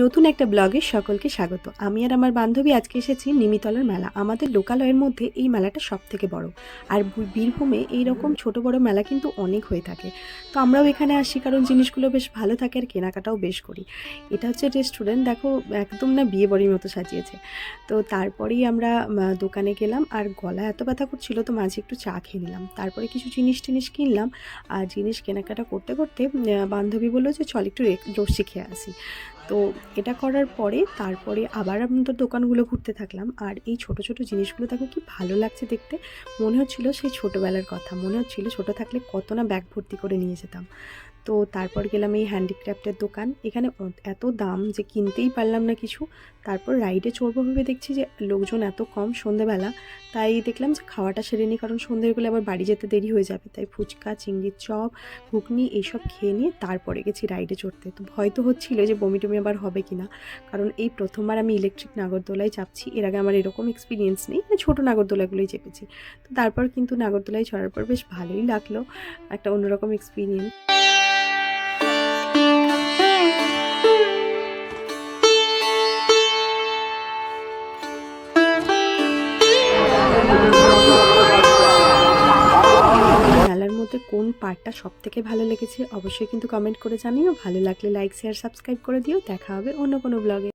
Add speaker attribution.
Speaker 1: নতুন একটা ব্লগে সকলকে স্বাগত। আমি আর আমার বান্ধবী আজকে এসেছি নিমিতলার মেলা। আমাদের লোকালয়ের মধ্যে এই মেলাটা সবথেকে বড়। আর বীরভূমে এইরকম ছোট বড় মেলা কিন্তু অনেক হয়ে থাকে। তো আমরাও এখানে আসি কারণ জিনিসগুলো বেশ ভালো থাকে আর কেনাকাটাও বেশ করি। এটা হচ্ছে রেস্টুরেন্ট, দেখো একদম না বিয়ে বাড়ির মতো সাজিয়েছে। তো তারপরেই আমরা দোকানে গেলাম, আর গলা এত ব্যথা করছিল তো মাঝে একটু চা খেয়ে নিলাম। তারপরে কিছু জিনিস টিনিস কিনলাম, আর জিনিস কেনাকাটা করতে করতে বান্ধবী বললো যে চল একটু লস্যি খেয়ে আসি। তো এটা করার পরে তারপরে আবার আমাদের দোকানগুলো ঘুরতে থাকলাম। আর এই ছোট ছোট জিনিসগুলো দেখো কি ভালো লাগছে দেখতে। মনে হচ্ছিল সেই ছোটোবেলার কথা, মনে হচ্ছিল ছোটো থাকলে কত না ব্যাগ ভর্তি করে নিয়ে যেতাম। তো তারপর গেলাম এই হ্যান্ডিক্রাফটের দোকান। এখানে এত দাম যে কিনতেই পারলাম না কিছু। তারপর রাইডে চড়বো ভেবে দেখছি যে লোকজন এত কম সন্ধেবেলা, তাই দেখলাম যে খাওয়াটা সেরে নিই, কারণ সন্ধ্যের গেলে আবার বাড়ি যেতে দেরি হয়ে যাবে। তাই ফুচকা, চিংড়ির চপ, ঘুগনি এইসব খেয়ে নিয়ে তারপরে গেছি রাইডে চড়তে। তো ভয় তো হচ্ছিল যে বমি টমি আবার হবে কিনা, কারণ এই প্রথমবার আমি ইলেকট্রিক নাগরদোলায় চাপছি। এর আগে আমার এরকম এক্সপিরিয়েন্স নেই, মানে ছোটো নাগরদোলাগুলোই চেপেছি। তো তারপর কিন্তু নাগরদোলায় চড়ার পর বেশ ভালোই লাগলো, একটা অন্যরকম এক্সপিরিয়েন্স। মেলার মধ্যে কোন পার্টটা সব থেকে ভালো লেগেছে অবশ্যই কিন্তু কমেন্ট করে জানিও। ভালো লাগলে লাইক, শেয়ার, সাবস্ক্রাইব করে দিও। দেখা হবে অন্য কোনো ব্লগে।